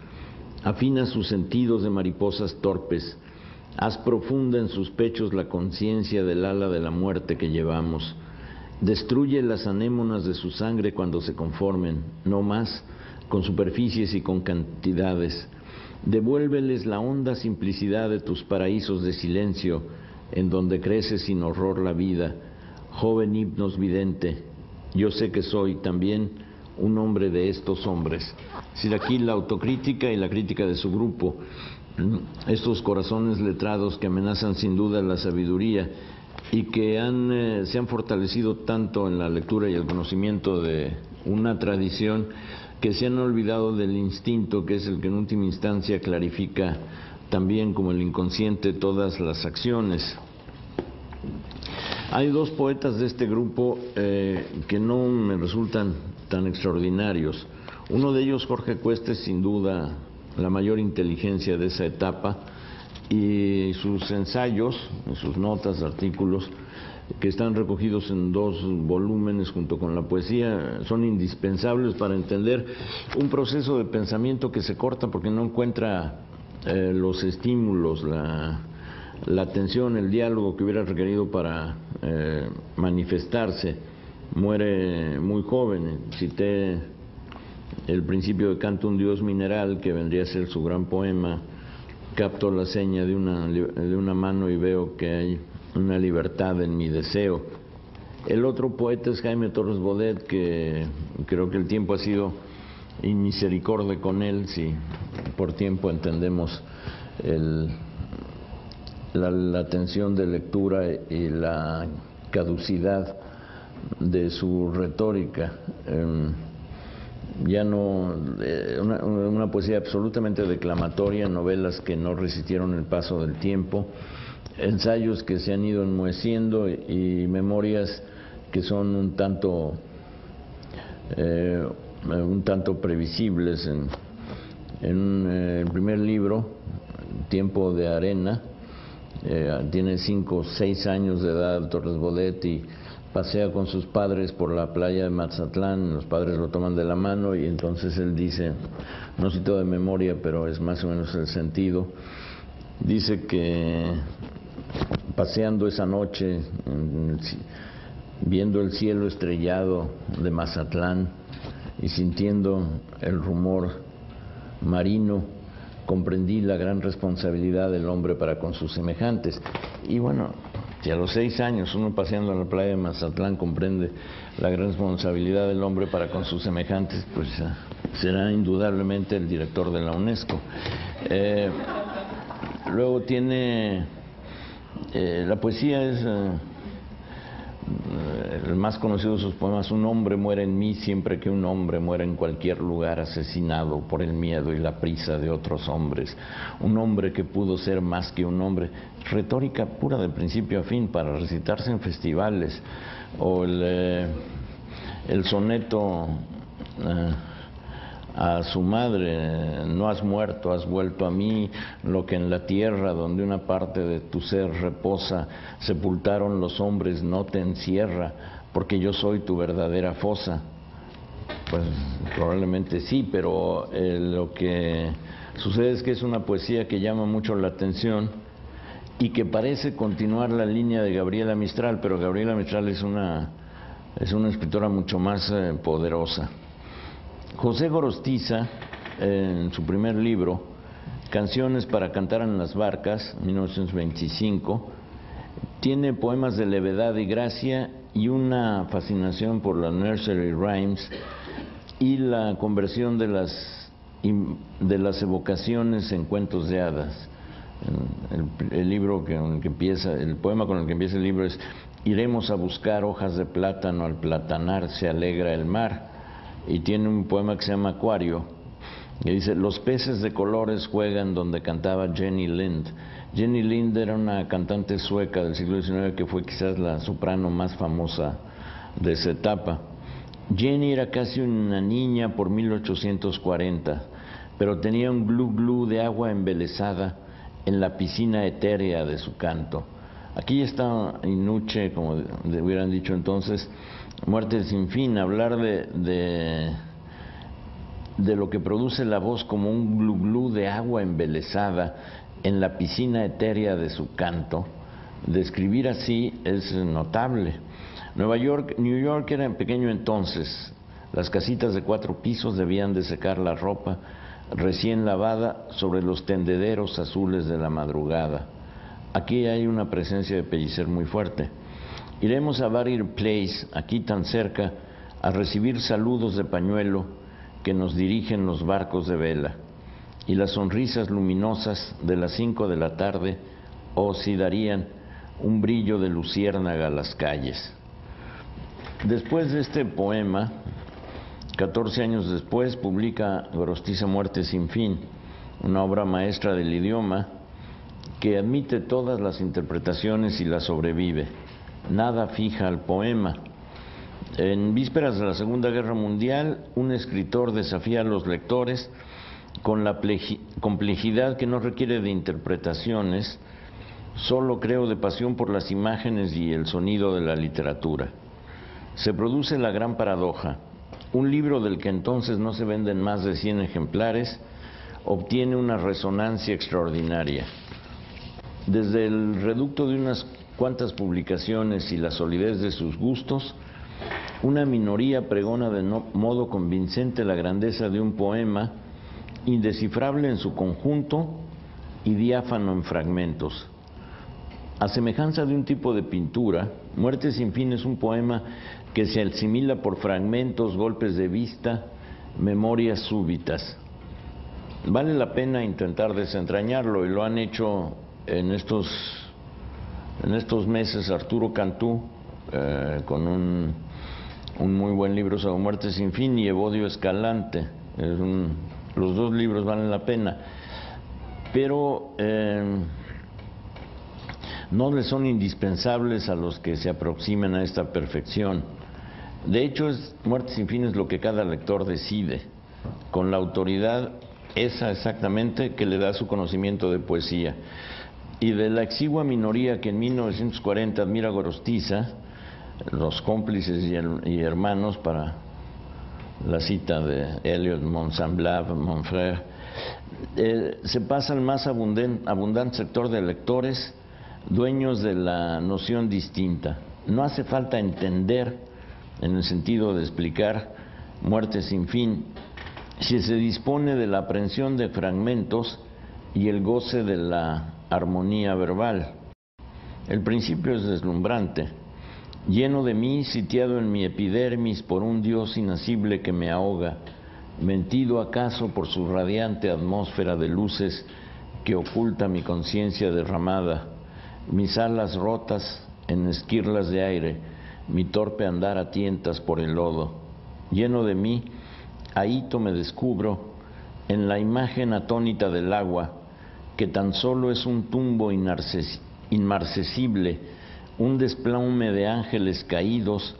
Afina sus sentidos de mariposas torpes, haz profunda en sus pechos la conciencia del ala de la muerte que llevamos. Destruye las anémonas de su sangre cuando se conformen, no más, con superficies y con cantidades. Devuélveles la honda simplicidad de tus paraísos de silencio, en donde crece sin horror la vida. Joven himnos vidente, yo sé que soy también un hombre de estos hombres. Es decir, aquí la autocrítica y la crítica de su grupo, estos corazones letrados que amenazan sin duda la sabiduría y que se han fortalecido tanto en la lectura y el conocimiento de una tradición, que se han olvidado del instinto, que es el que en última instancia clarifica también como el inconsciente todas las acciones. Hay dos poetas de este grupo que no me resultan tan extraordinarios. Uno de ellos, Jorge Cuesta, es sin duda la mayor inteligencia de esa etapa, y sus ensayos, sus notas, artículos, que están recogidos en 2 volúmenes junto con la poesía, son indispensables para entender un proceso de pensamiento que se corta porque no encuentra los estímulos, la atención, el diálogo que hubiera requerido para manifestarse. Muere muy joven. Cité el principio de Canto un Dios mineral, que vendría a ser su gran poema. Capto la seña de una mano y veo que hay una libertad en mi deseo. El otro poeta es Jaime Torres Bodet, que creo que el tiempo ha sido inmisericordia con él, si por tiempo entendemos la tensión de lectura y la caducidad de su retórica. Ya no, una poesía absolutamente declamatoria, novelas que no resistieron el paso del tiempo, ensayos que se han ido enmoheciendo y memorias que son un tanto previsibles. En el primer libro, Tiempo de Arena, tiene 5 o 6 años de edad Torres Bodet y pasea con sus padres por la playa de Mazatlán. Los padres lo toman de la mano y entonces él dice, no cito de memoria, pero es más o menos el sentido, dice que paseando esa noche, viendo el cielo estrellado de Mazatlán y sintiendo el rumor marino, comprendí la gran responsabilidad del hombre para con sus semejantes. Y bueno, si a los 6 años uno paseando en la playa de Mazatlán comprende la gran responsabilidad del hombre para con sus semejantes, pues será indudablemente el director de la UNESCO. Luego tiene, la poesía es el más conocido de sus poemas, un hombre muere en mí siempre que un hombre muere en cualquier lugar, asesinado por el miedo y la prisa de otros hombres. Un hombre que pudo ser más que un hombre. Retórica pura de principio a fin para recitarse en festivales. O el soneto a su madre, no has muerto, has vuelto a mí, lo que en la tierra donde una parte de tu ser reposa, sepultaron los hombres, no te encierra, porque yo soy tu verdadera fosa. Pues probablemente sí, pero lo que sucede es que es una poesía que llama mucho la atención y que parece continuar la línea de Gabriela Mistral, pero Gabriela Mistral es una escritora mucho más poderosa. José Gorostiza, en su primer libro, Canciones para cantar en las barcas, 1925, tiene poemas de levedad y gracia y una fascinación por las nursery rhymes y la conversión de las evocaciones en cuentos de hadas. El poema con el que empieza el libro es: iremos a buscar hojas de plátano, al platanar se alegra el mar. Y tiene un poema que se llama Acuario, que dice: los peces de colores juegan donde cantaba Jenny Lind. Jenny Lind era una cantante sueca del siglo XIX que fue quizás la soprano más famosa de esa etapa. Jenny era casi una niña por 1840, pero tenía un glu glu de agua embelesada en la piscina etérea de su canto. Aquí está Inuche, como hubieran dicho entonces, Muerte sin fin, hablar de lo que produce la voz como un glu glu de agua embelesada en la piscina etérea de su canto. Describir así es notable. New York era pequeño entonces. Las casitas de 4 pisos debían de secar la ropa. recién lavada sobre los tendederos azules de la madrugada. Aquí hay una presencia de Pellicer muy fuerte. Iremos a Barrier Place, aquí tan cerca, a recibir saludos de pañuelo que nos dirigen los barcos de vela, y las sonrisas luminosas de las 5 de la tarde sí darían un brillo de luciérnaga a las calles. Después de este poema, 14 años después, publica Gorostiza Muerte sin fin, una obra maestra del idioma que admite todas las interpretaciones y la sobrevive. Nada fija al poema. En vísperas de la Segunda Guerra Mundial, un escritor desafía a los lectores con la complejidad que no requiere de interpretaciones, solo creo de pasión por las imágenes y el sonido de la literatura. Se produce la gran paradoja. Un libro del que entonces no se venden más de 100 ejemplares obtiene una resonancia extraordinaria. Desde el reducto de unas cuantas publicaciones y la solidez de sus gustos, una minoría pregona de modo convincente la grandeza de un poema indescifrable en su conjunto y diáfano en fragmentos. A semejanza de un tipo de pintura, Muerte sin fin es un poema que se asimila por fragmentos, golpes de vista, memorias súbitas. Vale la pena intentar desentrañarlo, y lo han hecho en estos meses Arturo Cantú, con un muy buen libro sobre Muerte sin fin, y Evodio Escalante. Los dos libros valen la pena, pero no les son indispensables a los que se aproximen a esta perfección. De hecho, Muerte sin fin es lo que cada lector decide, con la autoridad esa exactamente que le da su conocimiento de poesía. Y de la exigua minoría que en 1940 admira a Gorostiza, los cómplices y hermanos, para la cita de Eliot, Mon semblable, mon frère, se pasa al más abundante sector de lectores, dueños de la noción distinta. No hace falta entender, en el sentido de explicar Muerte sin fin, si se dispone de la aprehensión de fragmentos y el goce de la armonía verbal. El principio es deslumbrante. Lleno de mí, sitiado en mi epidermis por un Dios inacible que me ahoga, mentido acaso por su radiante atmósfera de luces que oculta mi conciencia derramada, mis alas rotas en esquirlas de aire, mi torpe andar a tientas por el lodo. Lleno de mí, ahito me descubro en la imagen atónita del agua, que tan solo es un tumbo inmarcesible, un desplome de ángeles caídos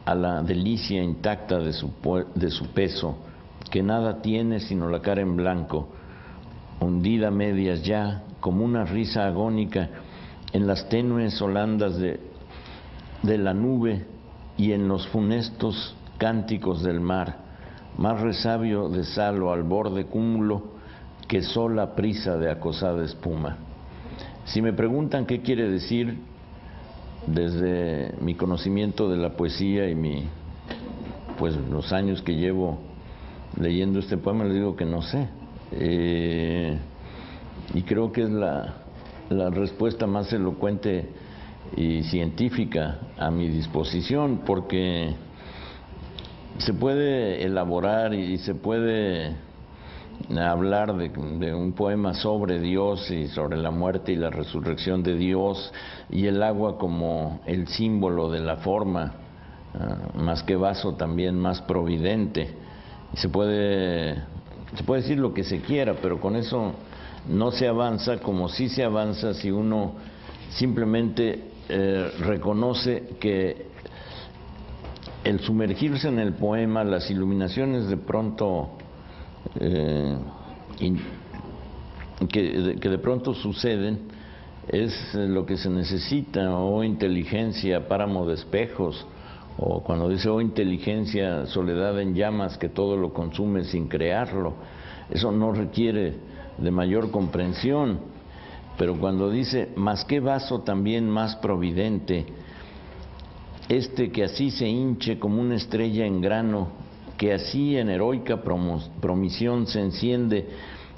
a la delicia intacta de su peso, que nada tiene sino la cara en blanco, hundida a medias ya, como una risa agónica en las tenues holandas de la nube y en los funestos cánticos del mar, más resabio de salo al borde cúmulo que sola prisa de acosada espuma. Si me preguntan qué quiere decir, desde mi conocimiento de la poesía y los años que llevo leyendo este poema, les digo que no sé. Y creo que es la respuesta más elocuente y científica a mi disposición, porque se puede elaborar y se puede hablar de un poema sobre Dios y sobre la muerte y la resurrección de Dios, y el agua como el símbolo de la forma, más que vaso también más providente. Se puede decir lo que se quiera, pero con eso no se avanza como sí se avanza si uno simplemente reconoce que el sumergirse en el poema, las iluminaciones de pronto que de pronto suceden, es lo que se necesita, o inteligencia, páramo de espejos, o cuando dice inteligencia, soledad en llamas que todo lo consume sin crearlo. Eso no requiere de mayor comprensión. Pero cuando dice más que vaso también más providente, que así se hinche como una estrella en grano que así en heroica promisión se enciende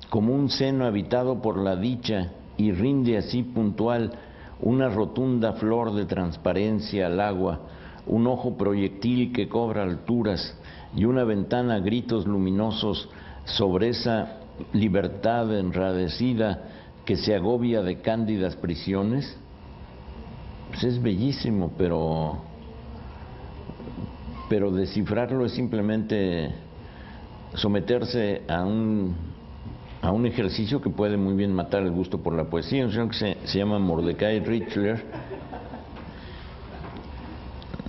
como un seno habitado por la dicha y rinde así puntual una rotunda flor de transparencia al agua, un ojo proyectil que cobra alturas y una ventana a gritos luminosos sobre esa libertad enradecida que se agobia de cándidas prisiones. Pues es bellísimo, pero descifrarlo es simplemente someterse a un ejercicio que puede muy bien matar el gusto por la poesía. Un señor que se llama Mordecai Richler.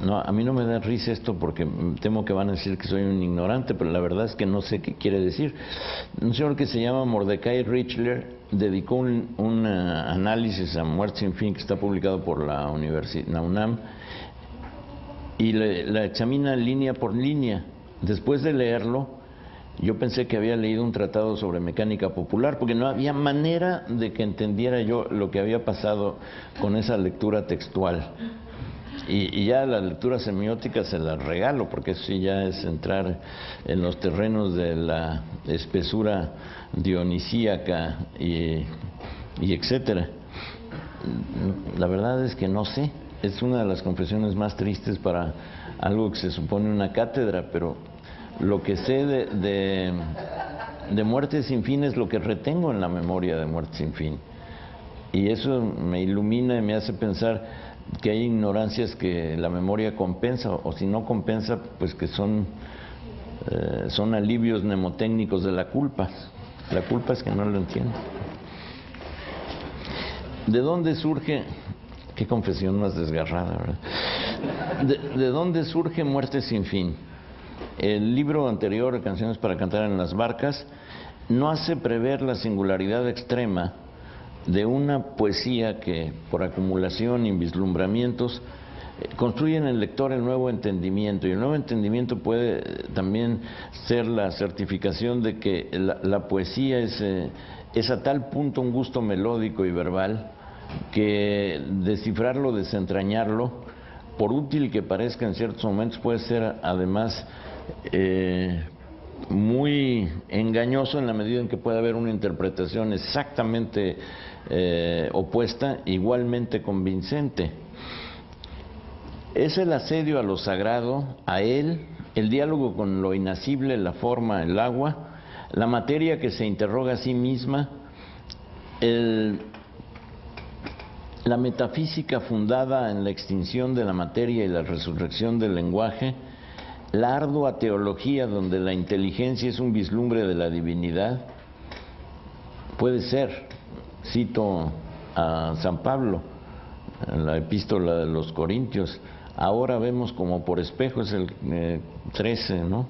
No, a mí no me da risa esto porque temo que van a decir que soy un ignorante, pero la verdad es que no sé qué quiere decir. Un señor que se llama Mordecai Richler dedicó un análisis a Muerte sin fin que está publicado por la UNAM y la examina línea por línea. Después de leerlo, yo pensé que había leído un tratado sobre mecánica popular, porque no había manera de que entendiera yo lo que había pasado con esa lectura textual. Y ya la lectura semiótica se la regalo, porque eso sí ya es entrar en los terrenos de la espesura dionisíaca y etcétera. La verdad es que no sé, es una de las confesiones más tristes para algo que se supone una cátedra, pero lo que sé de Muerte sin fin es lo que retengo en la memoria de Muerte sin fin. Y eso me ilumina y me hace pensar que hay ignorancias que la memoria compensa, o si no compensa, pues que son alivios mnemotécnicos de la culpa. La culpa es que no lo entiendo. ¿De dónde surge? Qué confesión más desgarrada, ¿verdad? ¿De dónde surge Muerte sin fin? El libro anterior, Canciones para cantar en las barcas, no hace prever la singularidad extrema de una poesía que, por acumulación y vislumbramientos, construye en el lector el nuevo entendimiento. Y el nuevo entendimiento puede también ser la certificación de que la poesía es a tal punto un gusto melódico y verbal que descifrarlo, desentrañarlo, por útil que parezca en ciertos momentos, puede ser además muy engañoso en la medida en que puede haber una interpretación exactamente opuesta, igualmente convincente. Es el asedio a lo sagrado, a él, el diálogo con lo inacible, la forma, el agua, la materia que se interroga a sí misma, la metafísica fundada en la extinción de la materia y la resurrección del lenguaje, la ardua teología donde la inteligencia es un vislumbre de la divinidad. Puede ser, cito a San Pablo, en la epístola de los Corintios, ahora vemos como por espejo, es el 13, ¿no?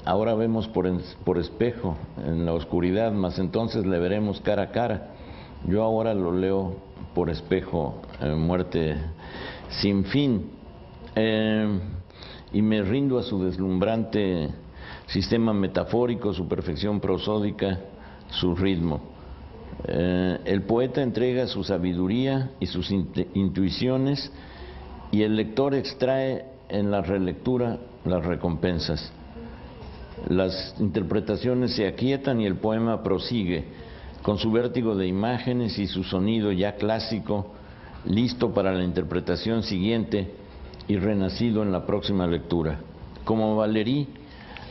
Ahora vemos por espejo en la oscuridad, mas entonces le veremos cara a cara. Yo ahora lo leo por espejo, Muerte sin fin. Y me rindo a su deslumbrante sistema metafórico, su perfección prosódica, su ritmo. El poeta entrega su sabiduría y sus intuiciones y el lector extrae en la relectura las recompensas. Las interpretaciones se aquietan y el poema prosigue con su vértigo de imágenes y su sonido ya clásico, listo para la interpretación siguiente y renacido en la próxima lectura. Como Valéry,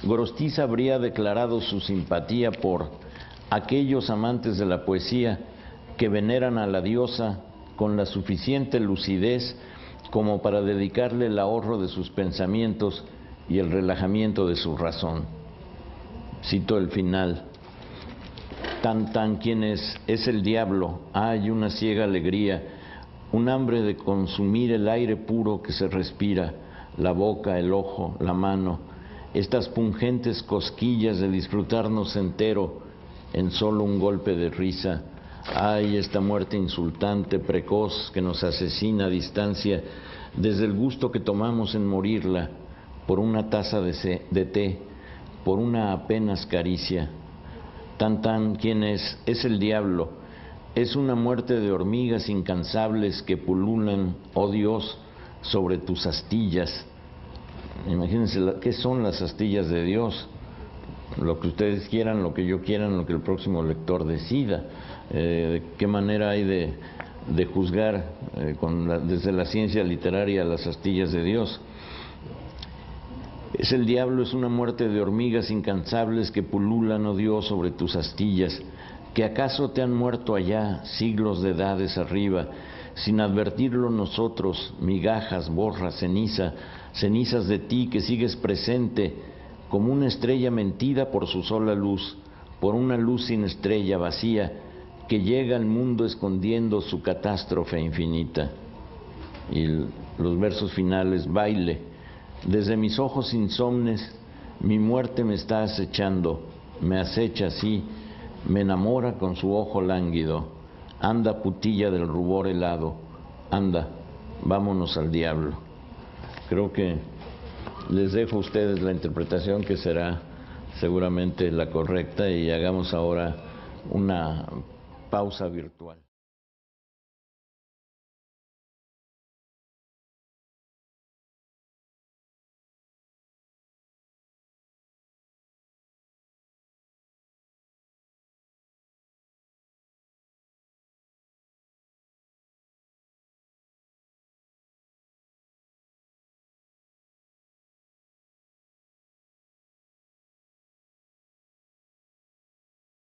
Gorostiza habría declarado su simpatía por aquellos amantes de la poesía que veneran a la diosa con la suficiente lucidez como para dedicarle el ahorro de sus pensamientos y el relajamiento de su razón. Cito el final. Tan quien es el diablo, hay una ciega alegría, un hambre de consumir el aire puro que se respira, la boca, el ojo, la mano, estas pungentes cosquillas de disfrutarnos entero en solo un golpe de risa. Ay, esta muerte insultante, precoz, que nos asesina a distancia desde el gusto que tomamos en morirla, por una taza de té, por una apenas caricia. Tan quien es el diablo, es una muerte de hormigas incansables que pululan, oh Dios, sobre tus astillas. Imagínense qué son las astillas de Dios. Lo que ustedes quieran, lo que yo quieran, lo que el próximo lector decida. ¿De qué manera hay de juzgar desde la ciencia literaria las astillas de Dios? El diablo es una muerte de hormigas incansables que pululan, oh Dios, sobre tus astillas, que acaso te han muerto allá, siglos de edades arriba, sin advertirlo nosotros, migajas, borra, ceniza, cenizas de ti que sigues presente, como una estrella mentida por su sola luz, por una luz sin estrella vacía, que llega al mundo escondiendo su catástrofe infinita. Y los versos finales, baile. Desde mis ojos insomnes, mi muerte me está acechando, me acecha así, me enamora con su ojo lánguido. Anda, putilla del rubor helado, anda, vámonos al diablo. Creo que les dejo a ustedes la interpretación que será seguramente la correcta y hagamos ahora una pausa virtual.